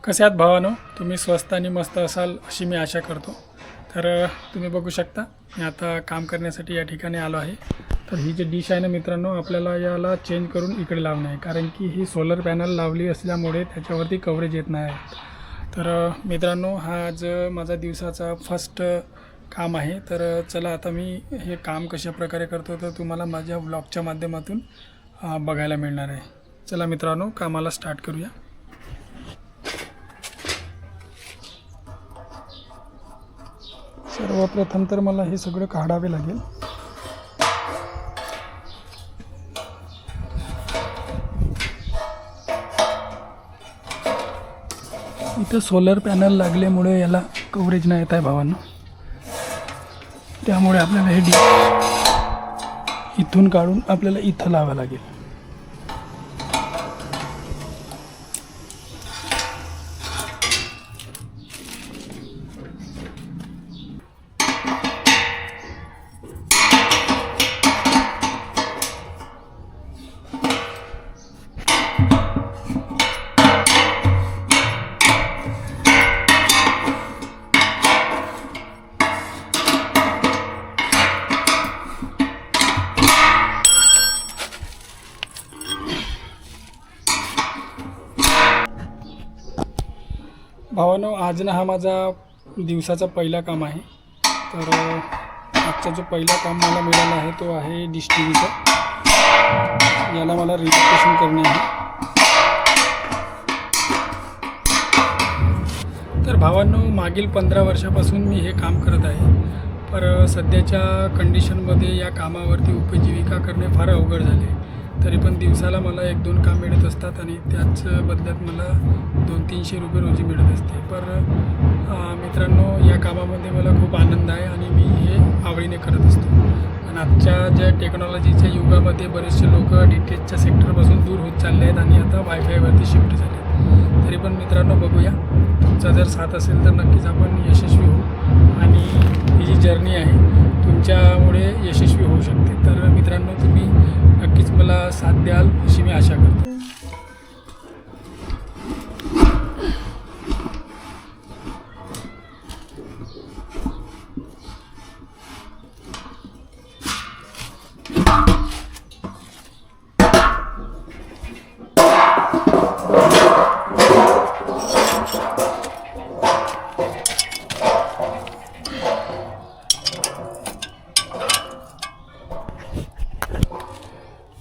कसे आहात भावानो, तुम्ही स्वस्त आणि मस्त असाल अशी मी आशा करतो. तर तुम्ही बघू शकता मी आता काम करण्यासाठी या ठिकाणी आलो आहे. तर ही जी डिश आहे ना मित्रांनो, आपल्याला याला चेंज करून इकडे लावणं आहे, कारण की ही सोलर पॅनल लावली असल्यामुळे त्याच्यावरती कव्हरेज येत नाही आहे. तर मित्रांनो, हा आज माझा दिवसाचा फर्स्ट काम आहे. तर चला आता मी हे काम कशा प्रकारे करतो तर तुम्हाला माझ्या व्लॉगच्या माध्यमातून बघायला मिळणार आहे. चला मित्रांनो, कामाला स्टार्ट करूया. सर्वप्रथम तर मला हे सगळं काढावे लागेल. इथं सोलर पॅनल लागल्यामुळे याला कव्हरेज नाही येत आहे भावांनो, त्यामुळे आपल्याला हे इथून काढून आपल्याला इथं लावावं लागेल. भावानो, आज ना हा माझा दिवसाचा पहिला काम आहे. तर आजचा जो पहिला काम मला मिळाला आहे तो आहे डिश टी व्हीचा. याला मला रजिस्ट्रेशन करणे आहे. तर भावांनो, मागील 15 वर्षापासून मी हे काम करत आहे. पर सध्याच्या कंडिशनमध्ये या कामावरती उपजीविका करणे फार अवघड झाले. तरी पण दिवसाला मला 1-2 काम मिळत असतात आणि त्याच बदल्यात मला 200-300 रुपये रोजी मिळत असते. पर मित्रांनो, या कामामध्ये मला खूप आनंद आहे आणि मी हे आवडीने करत असतो. आणि आजच्या ज्या टेक्नॉलॉजीच्या युगामध्ये बरेचसे लोक DTHच्या सेक्टरपासून दूर होत चालले आहेत आणि आता वायफायवरती शिफ्ट झाले. तरी पण मित्रांनो, बघूया, तुमचा जर साथ असेल तर नक्कीच आपण यशस्वी होऊ आणि ही जी जर्नी आहे तुमच्यामुळे यशस्वी होऊ शकते. तर मित्रांनो, तुम्ही नक्कीच मला साथ द्याल अशी मी आशा करतो.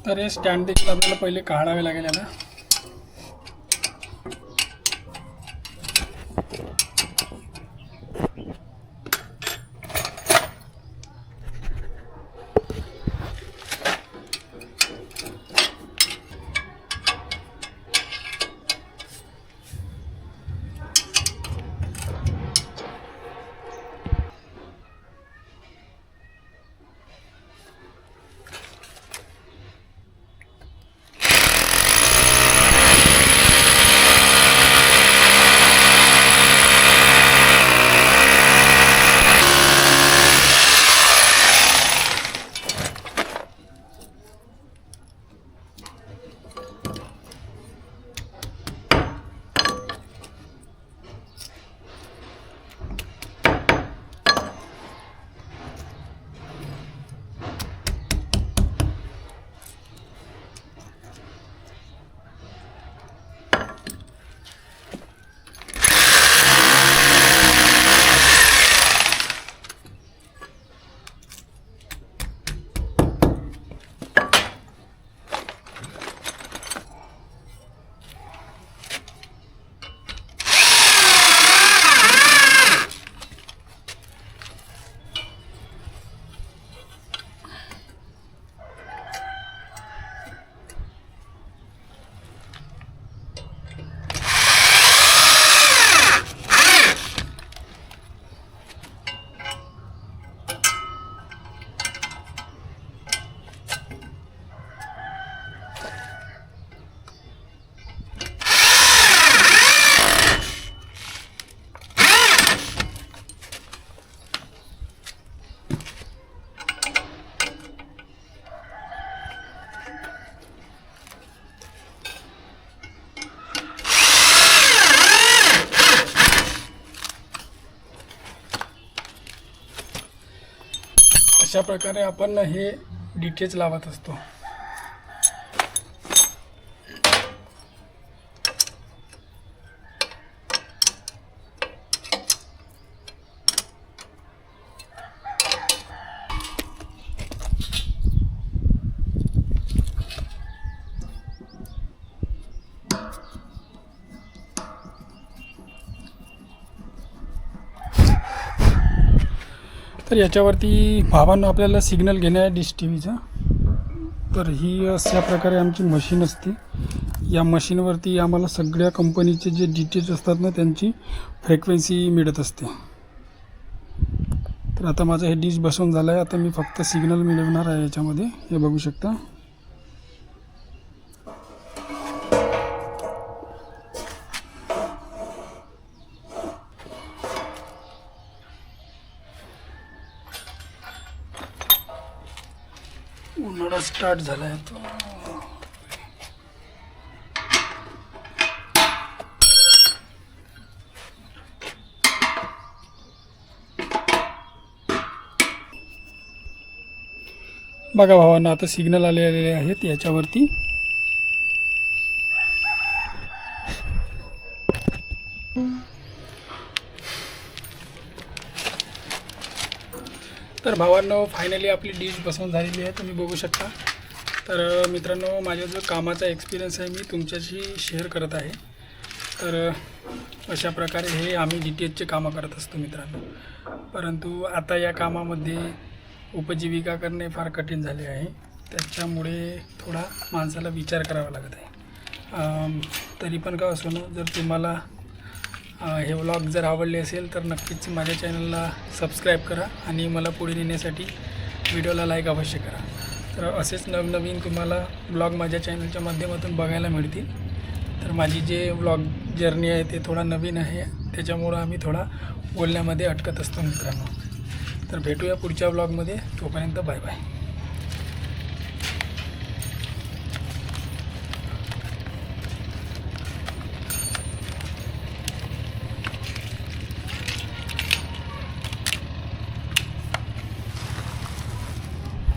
तर हे स्टँड देखील आपल्याला पहिले काढावे लागेल याला. अशा प्रकारे आपण हे डिटेच लावत असतो. तर याच्यावरती भावांना आपल्याला सिग्नल घेणे आहे डिश टी व्हीचा. तर ही अशा प्रकारे आमची मशीन असते. या मशीनवरती आम्हाला सगळ्या कंपनीचे जे डिटेल्स असतात ना त्यांची फ्रिक्वेन्सी मिळत असते. तर आता माझं हे डिश बसवून झालं आहे. आता मी फक्त सिग्नल मिळवणार आहे याच्यामध्ये, हे बघू शकता. उन्हाळा स्टार्ट झाला आहे तो. बघा भावांना, आता सिग्नल आलेले आहेत याच्यावरती. तर भावांनो, फायनली आपली डिश बसवून झालेली आहे, तुम्ही बघू शकता. तर मित्रांनो, माझा जो कामाचा एक्सपिरियन्स आहे मी तुमच्याशी शेअर करत आहे. तर अशा प्रकारे हे आम्ही DTHचे कामं करत असतो मित्रांनो. परंतु आता या कामामध्ये उपजीविका करणे फार कठीण झाले आहे. त्याच्यामुळे थोडा माणसाला विचार करावा लागत आहे. तरी पण का असो ना, जर तुम्हाला हे व्लॉग जर आवडले असेल तर नक्कीच माझ्या चॅनलला सबस्क्राईब करा आणि मला पुढे नेण्यासाठी व्हिडिओला लाईक अवश्य करा. तर असेच नवनवीन तुम्हाला व्लॉग माझ्या चॅनलच्या माध्यमातून बघायला मिळतील. तर माझी जे व्लॉग जर्नी आहे ते थोडा नवीन आहे, त्याच्यामुळं आम्ही थोडा बोलण्यामध्ये अटकत असतो मित्रांनो. तर भेटूया पुढच्या व्लॉगमध्ये. तोपर्यंत बाय बाय.